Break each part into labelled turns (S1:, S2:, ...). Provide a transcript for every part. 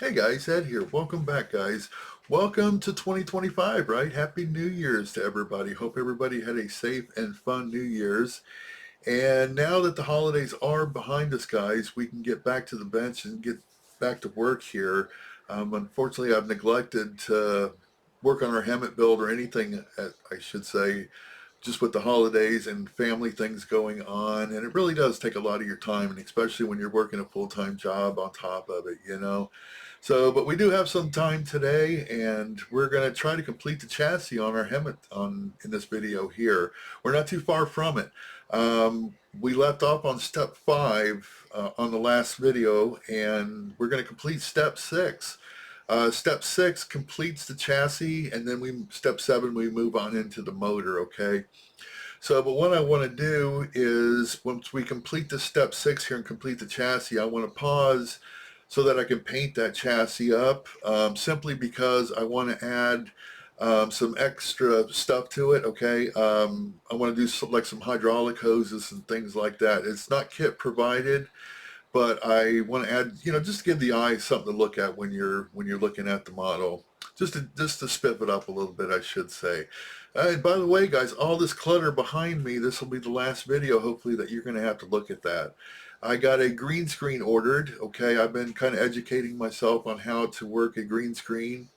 S1: Hey guys, Ed here. Welcome back, guys. Welcome to 2025, right? Happy New Year's to everybody. Hope everybody had a safe and fun New Year's. And now that the holidays are behind us, guys, we can get back to the bench and get back to work here. Unfortunately, I've neglected to work on our HEMTT build or anything, I should say, just with the holidays and family things going on. And it really does take a lot of your time, and especially when you're working a full-time job on top of it, you know. So, but we do have some time today, and we're going to try to complete the chassis on our HEMTT in this video here. We're not too far from it. We left off on step 5 on the last video, and we're going to complete step 6. Step 6 completes the chassis, and then step 7 we move on into the motor. Okay. So, but what I want to do is once we complete the step 6 here and complete the chassis, I want to pause so that I can paint that chassis up, simply because I want to add some extra stuff to it. Okay, I want to do some hydraulic hoses and things like that. It's not kit provided, but I want to add, just to give the eye something to look at when you're looking at the model, just to spiff it up a little bit, I should say. And by the way, guys, all this clutter behind me, this will be the last video, hopefully, that you're going to have to look at that. I got a green screen ordered. Okay, I've been kind of educating myself on how to work a green screen,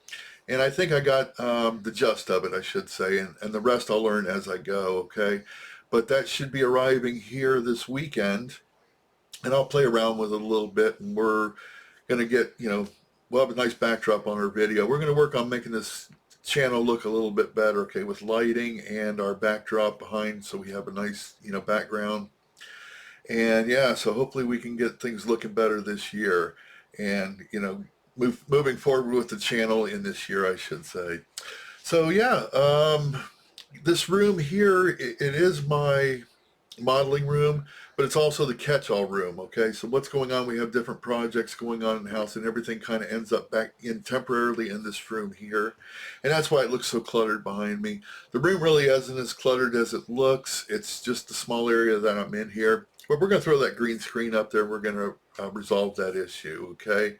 S1: and I think I got the gist of it, I should say, and the rest I'll learn as I go. Okay, but that should be arriving here this weekend, and I'll play around with it a little bit, and we're going to get, we'll have a nice backdrop on our video. We're going to work on making this channel look a little bit better, okay, with lighting and our backdrop behind, so we have a nice, background. And yeah, so hopefully we can get things looking better this year, and moving forward with the channel in this year, I should say. So yeah, this room here, it is my modeling room, but it's also the catch-all room. Okay, so what's going on, we have different projects going on in the house, and everything kind of ends up back in temporarily in this room here, and that's why it looks so cluttered behind me. The room really isn't as cluttered as it looks. It's just the small area that I'm in here, but we're going to throw that green screen up there. We're going to resolve that issue. Okay,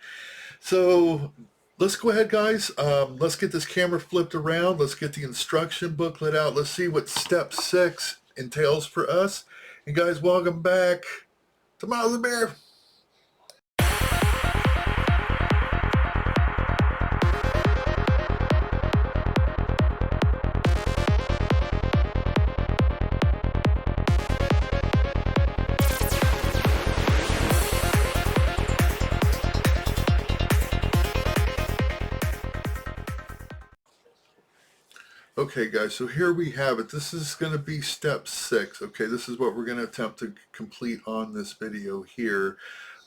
S1: so let's go ahead, guys. Let's get this camera flipped around. Let's get the instruction booklet out. Let's see what step 6 entails for us. And guys, welcome back to Miles and Bear. Okay, guys, so here we have it. This is going to be step 6. Okay, this is what we're going to attempt to complete on this video here.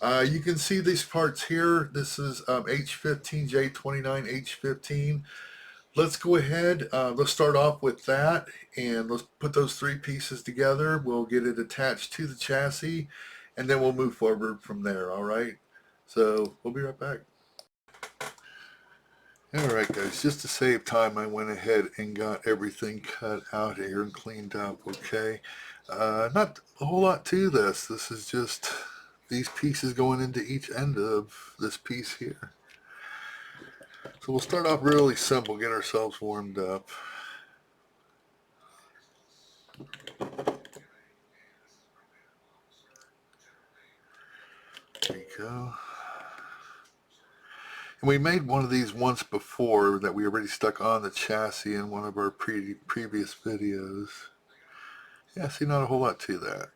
S1: You can see these parts here. This is H15, J29, H15. Let's go ahead. Let's start off with that, and let's put those 3 pieces together. We'll get it attached to the chassis, and then we'll move forward from there, all right? So we'll be right back. Alright, guys, just to save time, I went ahead and got everything cut out here and cleaned up. Okay, not a whole lot to this. This is just these pieces going into each end of this piece here. So we'll start off really simple, get ourselves warmed up. There you go. And we made one of these once before that we already stuck on the chassis in one of our previous videos. Yeah, see, not a whole lot to that.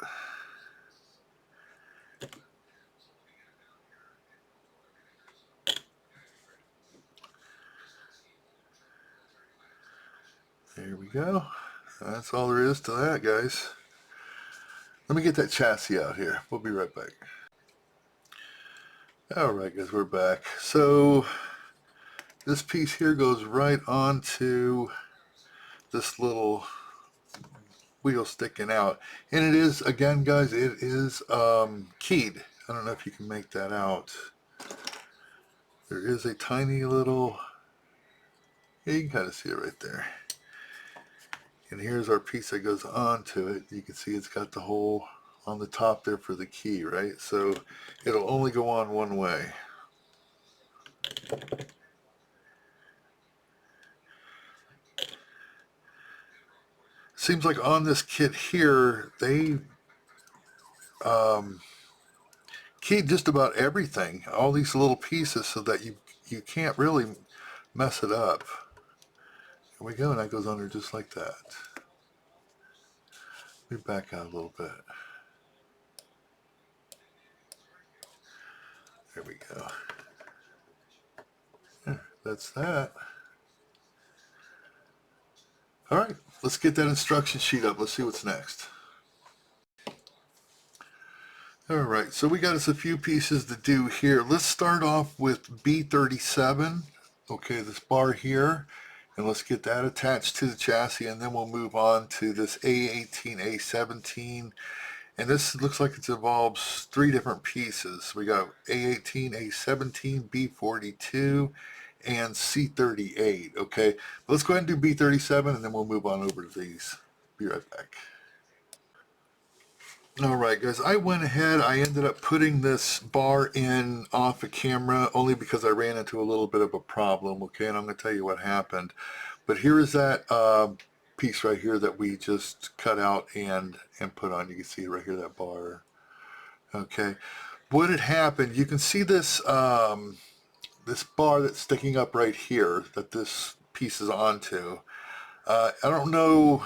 S1: There we go. That's all there is to that, guys. Let me get that chassis out here. We'll be right back. Alright, guys, we're back. So this piece here goes right onto this little wheel sticking out, and it is, again, guys, it is keyed. I don't know if you can make that out. There is a tiny little, yeah, you can kind of see it right there. And here's our piece that goes onto it. You can see it's got the hole on the top there for the key, right? So it'll only go on one way. Seems like on this kit here, they keyed just about everything, all these little pieces, so that you can't really mess it up. Here we go, and that goes under just like that. Let me back out a little bit. There we go. Yeah, that's that. All right, let's get that instruction sheet up. Let's see what's next. All right, so we got us a few pieces to do here. Let's start off with B37. Okay, this bar here, and let's get that attached to the chassis, and then we'll move on to this A18, A17. And this looks like it involves three different pieces. We got A18, A17, B42, and C38. Okay, let's go ahead and do B37, and then we'll move on over to these. Be right back. All right, guys, I went ahead, I ended up putting this bar in off the camera only because I ran into a little bit of a problem, okay, and I'm going to tell you what happened. But here is that piece right here that we just cut out and put on. You can see right here, that bar. Okay, what had happened, you can see this, this bar that's sticking up right here that this piece is onto. I don't know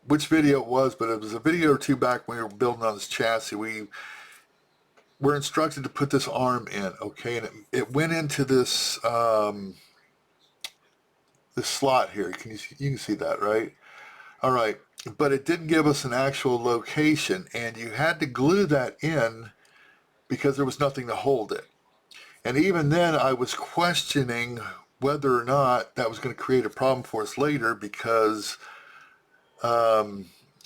S1: which video it was, but it was a video or two back when we were building on this chassis. We were instructed to put this arm in, okay, and it went into this this slot here. You can see that, right? All right, but it didn't give us an actual location, and you had to glue that in because there was nothing to hold it. And even then, I was questioning whether or not that was going to create a problem for us later, because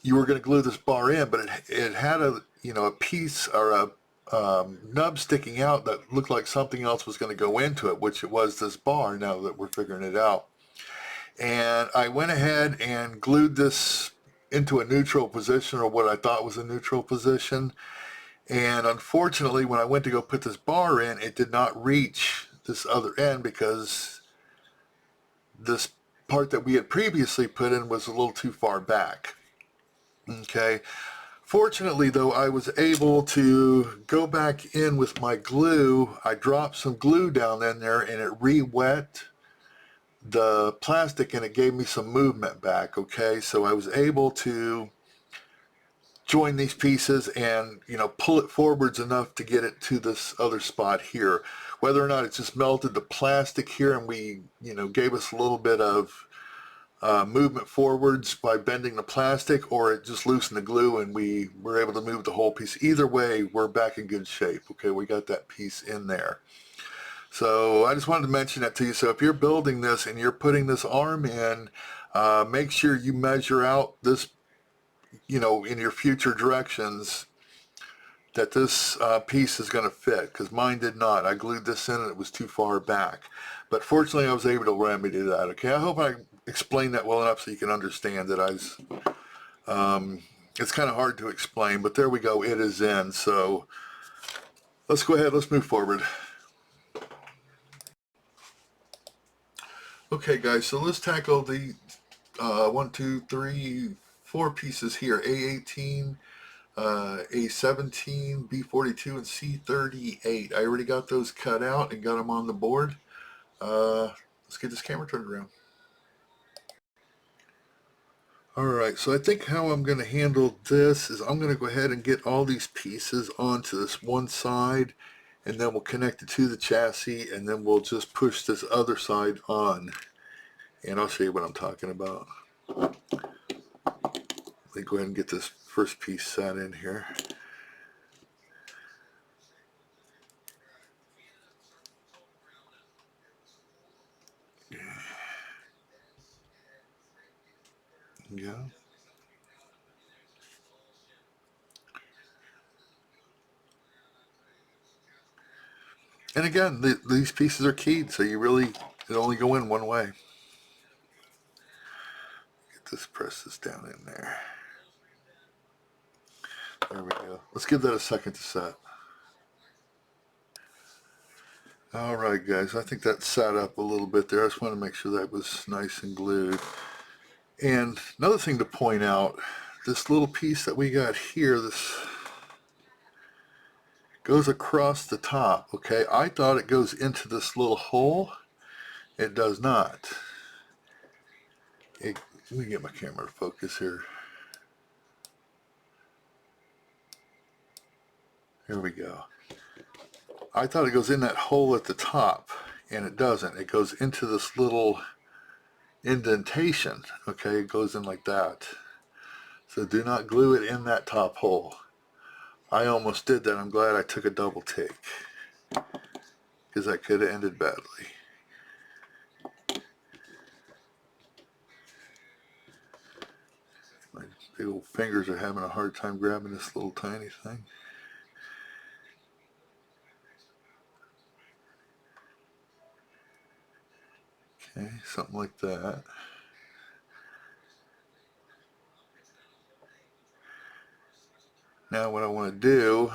S1: you were going to glue this bar in, but it had a a piece or a nub sticking out that looked like something else was going to go into it, which it was this bar. Now that we're figuring it out, and I went ahead and glued this into a neutral position, or what I thought was a neutral position. And unfortunately, when I went to go put this bar in, it did not reach this other end because this part that we had previously put in was a little too far back. Okay. Fortunately, though, I was able to go back in with my glue. I dropped some glue down in there, and it re-wet the plastic, and it gave me some movement back. Okay, so I was able to join these pieces and pull it forwards enough to get it to this other spot here. Whether or not it just melted the plastic here and we gave us a little bit of movement forwards by bending the plastic, or it just loosened the glue and we were able to move the whole piece. Either way, we're back in good shape. Okay, we got that piece in there. So I just wanted to mention that to you. So if you're building this and you're putting this arm in, make sure you measure out this, in your future directions, that this piece is going to fit, because mine did not. I glued this in and it was too far back. But fortunately, I was able to remedy that. Okay, I hope I explained that well enough so you can understand that it's kind of hard to explain, but there we go, it is in. So let's go ahead, let's move forward. Okay guys, so let's tackle the 1, 2, 3, 4 pieces here. A18, A17, B42, and C38. I already got those cut out and got them on the board. Let's get this camera turned around. Alright, so I think how I'm going to handle this is I'm going to go ahead and get all these pieces onto this one side, and then we'll connect it to the chassis, and then we'll just push this other side on. And I'll show you what I'm talking about. Let me go ahead and get this first piece set in here. Yeah. And again, these pieces are keyed, so you really can only go in one way. Get this, press this down in there. There we go. Let's give that a second to set. All right, guys, I think that sat up a little bit there. I just want to make sure that was nice and glued. And another thing to point out, this little piece that we got here, this goes across the top, okay? I thought it goes into this little hole. It does not. Let me get my camera to focus here. Here we go. I thought it goes in that hole at the top, and it doesn't. It goes into this little indentation, okay? It goes in like that. So do not glue it in that top hole. I almost did that. I'm glad I took a double take, because that could have ended badly. My big old fingers are having a hard time grabbing this little tiny thing. Okay, something like that. Now what I want to do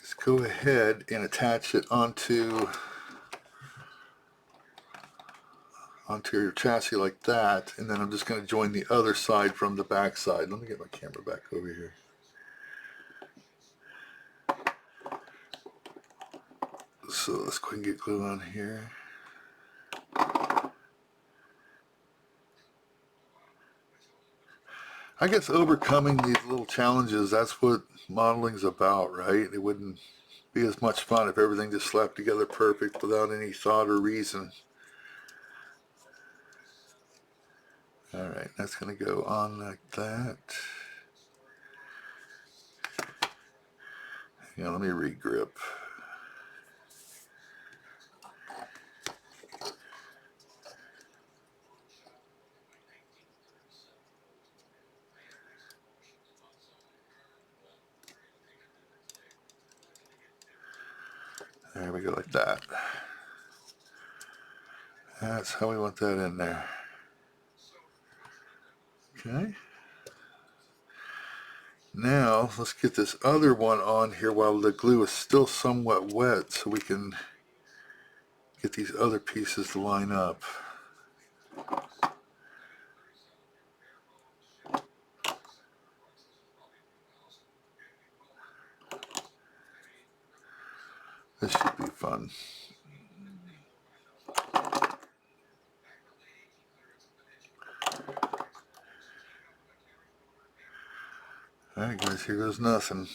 S1: is go ahead and attach it onto your chassis like that, and then I'm just going to join the other side from the back side. Let me get my camera back over here. So let's go ahead and get glue on here. I guess overcoming these little challenges, that's what modeling's about, right? It wouldn't be as much fun if everything just slapped together perfect without any thought or reason. Alright, that's going to go on like that. Yeah, let me re-grip. There we go, like that. That's how we want that in there. Okay. Now, let's get this other one on here while the glue is still somewhat wet so we can get these other pieces to line up. This should be fun. Alright guys, here goes nothing.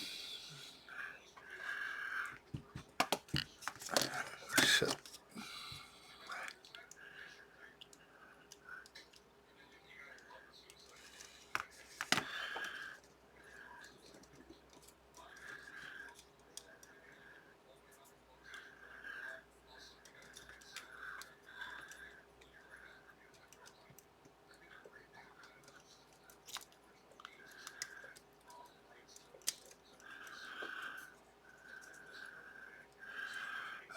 S1: Shit.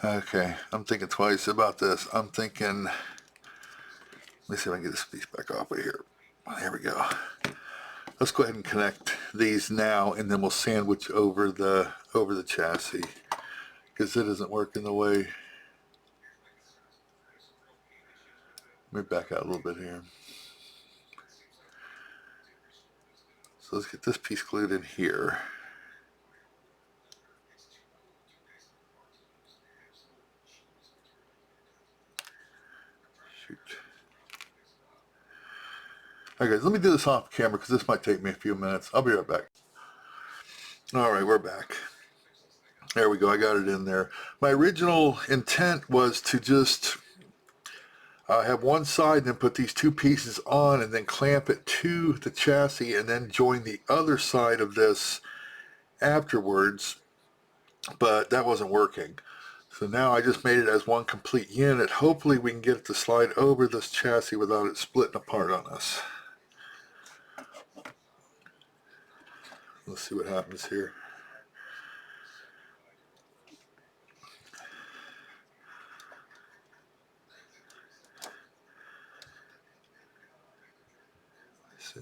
S1: Okay, I'm thinking twice about this. I'm thinking, let me see if I can get this piece back off of here. There we go. Let's go ahead and connect these now, and then we'll sandwich over the chassis, because it isn't working the way. Let me back out a little bit here. So let's get this piece glued in here. Shoot. Okay, guys, let me do this off camera because this might take me a few minutes. I'll be right back. All right, we're back. There we go, I got it in there. My original intent was to just have one side and then put these two pieces on and then clamp it to the chassis and then join the other side of this afterwards, but that wasn't working. So now I just made it as one complete unit. Hopefully we can get it to slide over this chassis without it splitting apart on us. Let's see what happens here. Let's see.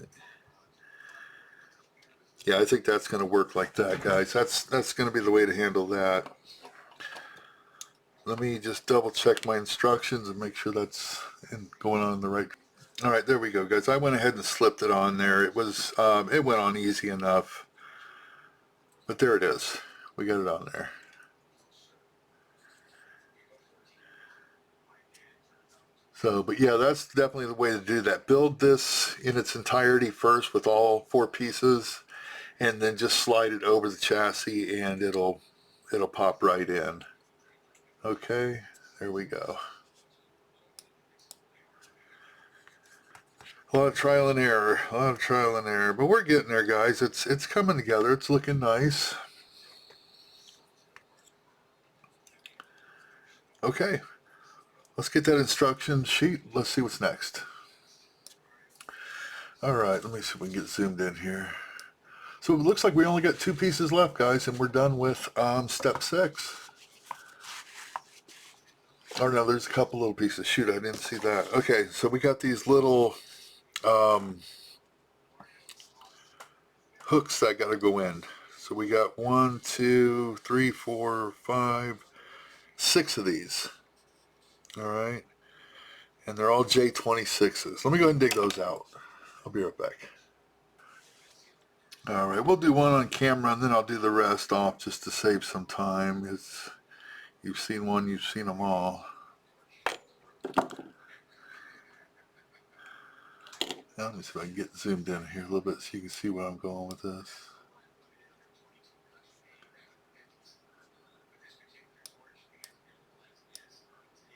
S1: Yeah, I think that's going to work like that, guys. That's going to be the way to handle that. Let me just double check my instructions and make sure that's going on the right. All right, there we go, guys. I went ahead and slipped it on there. It was, it went on easy enough, but there it is. We got it on there. So, but yeah, that's definitely the way to do that. Build this in its entirety first with all 4 pieces, and then just slide it over the chassis and it'll pop right in. Okay, there we go. A lot of trial and error, but we're getting there, guys. It's coming together. It's looking nice. Okay, let's get that instruction sheet. Let's see what's next. All right, let me see if we can get zoomed in here. So it looks like we only got 2 pieces left, guys, and we're done with step 6. Oh no, there's a couple little pieces. Shoot, I didn't see that. Okay, so we got these little hooks that got to go in. So we got 1, 2, 3, 4, 5, 6 of these. All right, and they're all J26s. Let me go ahead and dig those out. I'll be right back. All right, we'll do one on camera and then I'll do the rest off just to save some time. You've seen one, you've seen them all. Now, let me see if I can get zoomed in here a little bit so you can see where I'm going with this.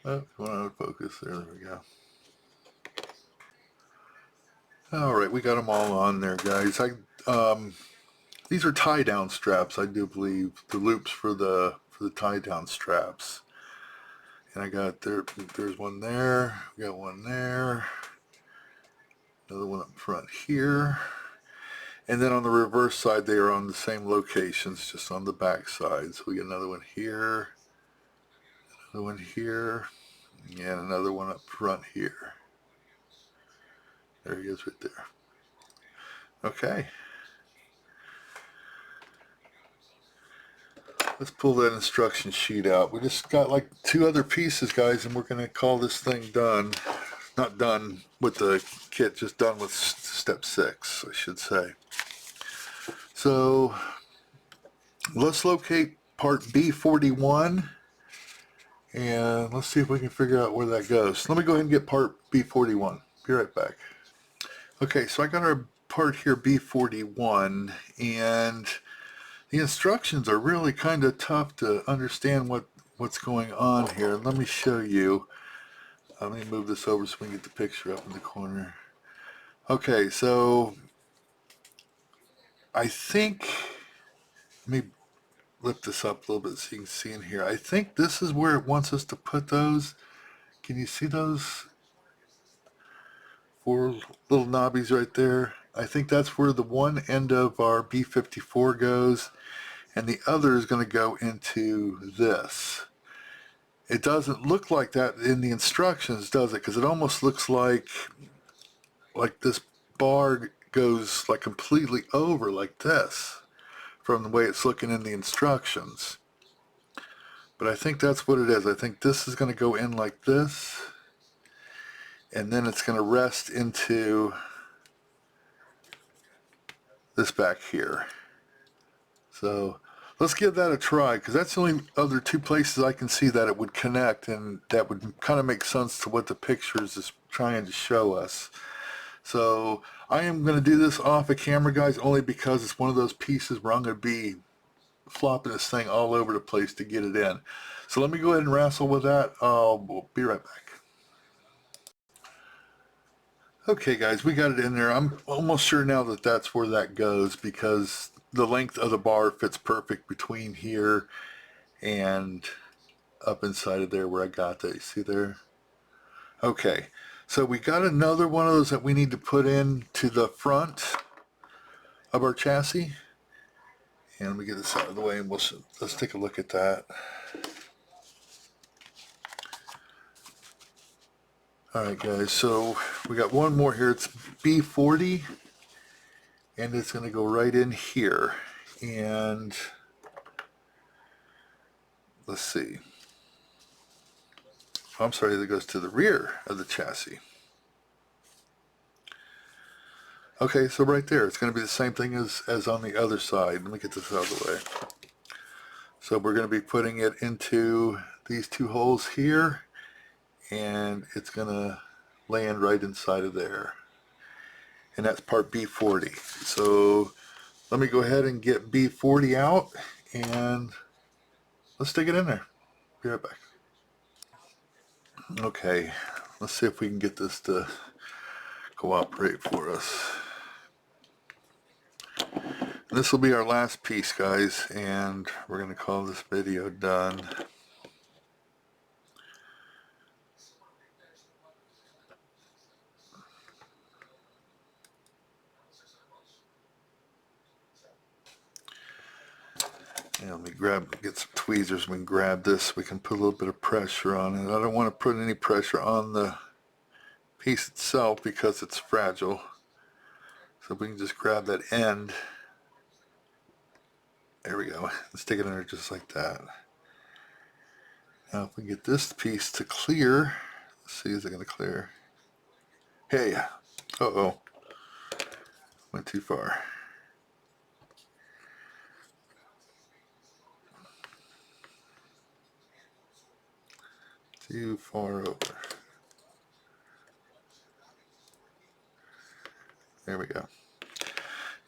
S1: Oh, going out of focus. There we go. All right, we got them all on there, guys. These are tie-down straps, I do believe. The loops for the tie-down straps. And I got there's one there. We got one there. Another one up front here. And then on the reverse side, they are on the same locations, just on the back side. So we got another one here, another one here, and another one up front here. There he is right there. Okay. Let's pull that instruction sheet out. We just got like 2 other pieces, guys, and we're going to call this thing done. Not done with the kit, just done with step 6, I should say. So let's locate part B41 and let's see if we can figure out where that goes. Let me go ahead and get part B41. Be right back. Okay, so I got our part here, B41, and the instructions are really kind of tough to understand what's going on here. Let me show you. Let me move this over so we can get the picture up in the corner. Okay, so I think, let me lift this up a little bit so you can see in here. I think this is where it wants us to put those. Can you see those 4 little knobbies right there? I think that's where the one end of our B54 goes, and the other is going to go into this. It doesn't look like that in the instructions, does it? Because it almost looks like this bar goes like completely over like this from the way it's looking in the instructions. But I think that's what it is. I think this is going to go in like this, and then it's going to rest into this back here. So let's give that a try, because that's the only other 2 places I can see that it would connect, and that would kind of make sense to what the pictures is trying to show us. So I am going to do this off of camera, guys, only because it's one of those pieces where I'm going to be flopping this thing all over the place to get it in. So let me go ahead and wrestle with that. We'll be right back. Okay, guys, we got it in there. I'm almost sure now that that's where that goes, because the length of the bar fits perfect between here and up inside of there where I got that. You see there? Okay, so we got another one of those that we need to put in to the front of our chassis. And let me get this out of the way, and let's take a look at that. All right, guys, so we got one more here. It's B40, and it's going to go right in here. And let's see. I'm sorry, that goes to the rear of the chassis. Okay, so right there, it's going to be the same thing as on the other side. Let me get this out of the way. So we're going to be putting it into these two holes here, and it's going to land right inside of there. And that's part B40. So let me go ahead and get B40 out, and let's stick it in there. Be right back. Okay, let's see if we can get this to cooperate for us. This will be our last piece, guys, and we're going to call this video done. And let me get some tweezers. We can grab this. We can put a little bit of pressure on it. I don't want to put any pressure on the piece itself because it's fragile. So we can just grab that end. There we go. Stick it in there just like that. Now if we get this piece to clear, let's see, is it going to clear? Hey, uh-oh, went too far. Too far over. There we go.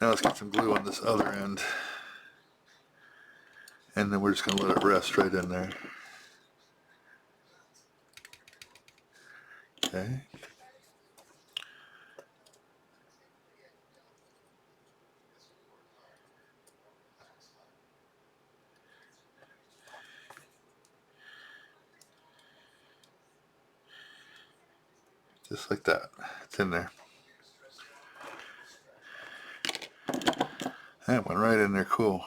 S1: Now let's get some glue on this other end. And then we're just going to let it rest right in there. Okay. Just like that. It's in there. That went right in there. Cool.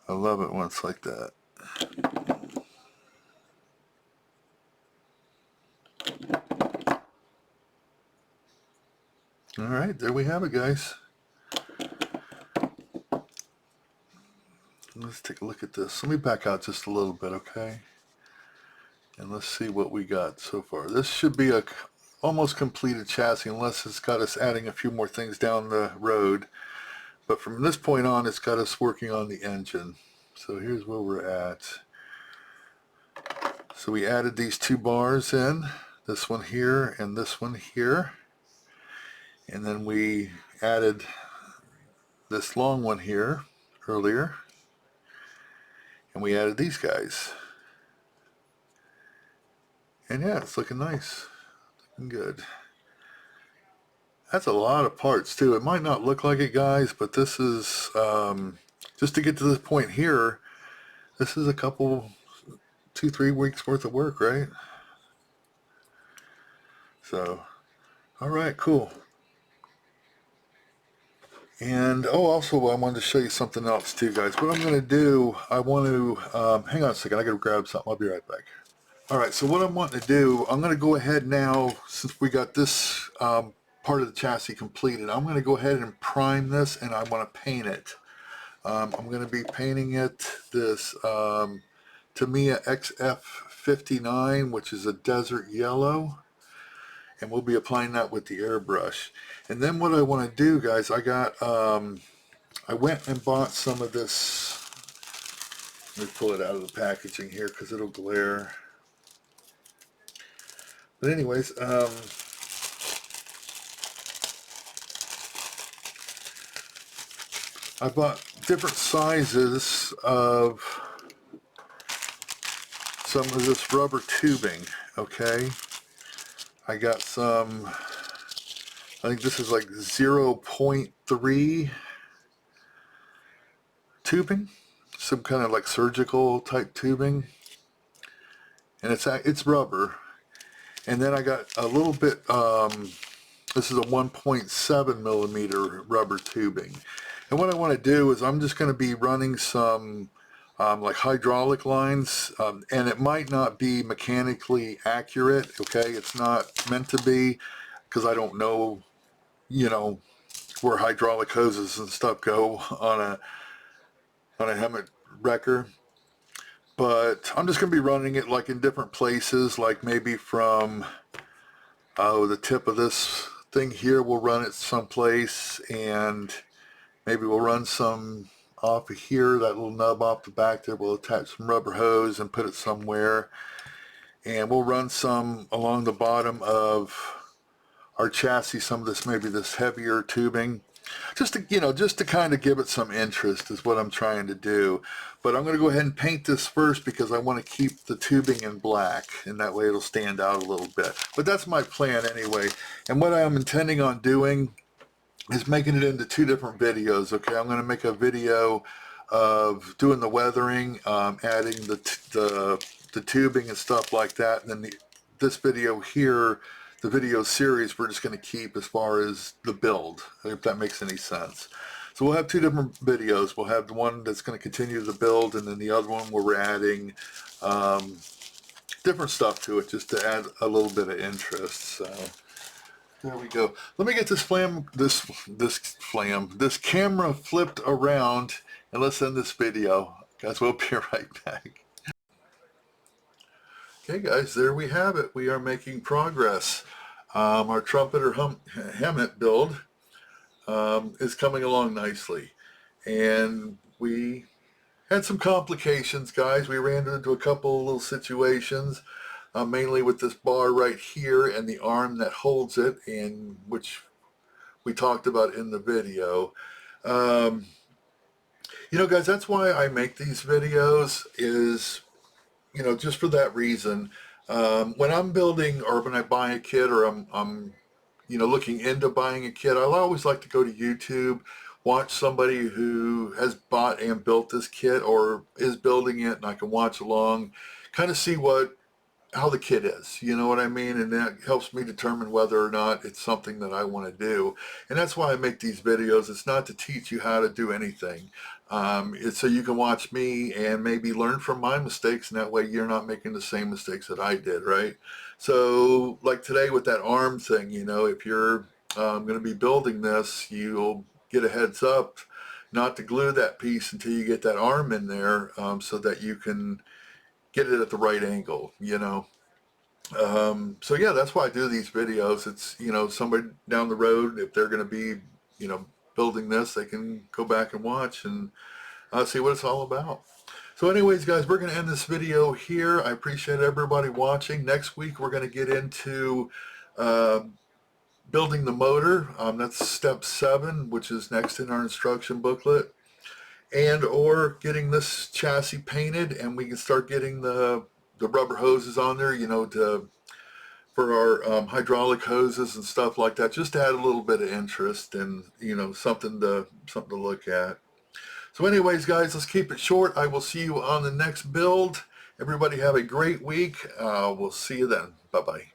S1: I love it when it's like that. Alright, there we have it, guys. Let's take a look at this. Let me back out just a little bit, okay? And let's see what we got so far. This should be a almost completed chassis unless it's got us adding a few more things down the road. But from this point on, it's got us working on the engine. So here's where we're at. So we added these two bars in, this one here and this one here. And then we added this long one here earlier. And we added these guys. And yeah, it's looking nice. Looking good. That's a lot of parts too. It might not look like it, guys, but this is, just to get to this point here, this is a couple, 2-3 weeks worth of work, right? So, alright, cool. And, oh, also I wanted to show you something else too, guys. What I'm going to do, I want to, hang on a second, I got to grab something. I'll be right back. Alright, so what I'm wanting to do, I'm going to go ahead now, since we got this part of the chassis completed, I'm going to go ahead and prime this, and I want to paint it. I'm going to be painting it this Tamiya XF59, which is a desert yellow, and we'll be applying that with the airbrush. And then what I want to do, guys, I went and bought some of this. Let me pull it out of the packaging here because it'll glare. But anyways, I bought different sizes of some of this rubber tubing, okay? I got some, I think this is like 0.3 tubing, some kind of like surgical type tubing, and it's rubber. And then I got a little bit, this is a 1.7 millimeter rubber tubing. And what I want to do is I'm just going to be running some like hydraulic lines, and it might not be mechanically accurate, okay? It's not meant to be, because I don't know, you know, where hydraulic hoses and stuff go on a HEMTT wrecker. but I'm just going to be running it like in different places, like maybe from the tip of this thing here, we'll run it someplace, and maybe we'll run some off of here, that little nub off the back there. We'll attach some rubber hose and put it somewhere, and we'll run some along the bottom of our chassis, some of this, maybe this heavier tubing, just to, just to kind of give it some interest is what I'm trying to do. But I'm going to go ahead and paint this first because I want to keep the tubing in black, and that way it'll stand out a little bit. But that's my plan anyway. And what I'm intending on doing is making it into two different videos. Okay, I'm going to make a video of doing the weathering, adding the tubing and stuff like that, and then this video here, the video series, we're just going to keep as far as the build, if that makes any sense. So we'll have two different videos. We'll have the one that's going to continue the build, and then the other one where we're adding different stuff to it, just to add a little bit of interest. So there we go. Let me get this camera flipped around, and let's end this video. Guys, we'll be right back. Okay guys, there we have it. We are making progress. Our Trumpeter HEMTT build is coming along nicely. And we had some complications, guys. We ran into a couple of little situations, mainly with this bar right here and the arm that holds it, and which we talked about in the video. Guys, that's why I make these videos, is just for that reason. When I'm building, or when I buy a kit, or I'm looking into buying a kit, I always like to go to YouTube, watch somebody who has bought and built this kit or is building it, and I can watch along, kind of see how the kit is, you know what I mean? And that helps me determine whether or not it's something that I want to do. And that's why I make these videos. It's not to teach you how to do anything. It's so you can watch me and maybe learn from my mistakes, and that way you're not making the same mistakes that I did, right? So like today with that arm thing, if you're going to be building this, you'll get a heads up not to glue that piece until you get that arm in there, so that you can get it at the right angle, so yeah, that's why I do these videos. It's, somebody down the road, if they're going to be, building this, they can go back and watch and see what it's all about. So anyways, guys, we're going to end this video here. I appreciate everybody watching. Next week, we're going to get into building the motor. That's step 7, which is next in our instruction booklet. Or getting this chassis painted, and we can start getting the rubber hoses on there, for our hydraulic hoses and stuff like that, just to add a little bit of interest and something to look at. So anyways, guys, let's keep it short. I will see you on the next build. Everybody have a great week. We'll see you then. Bye-bye.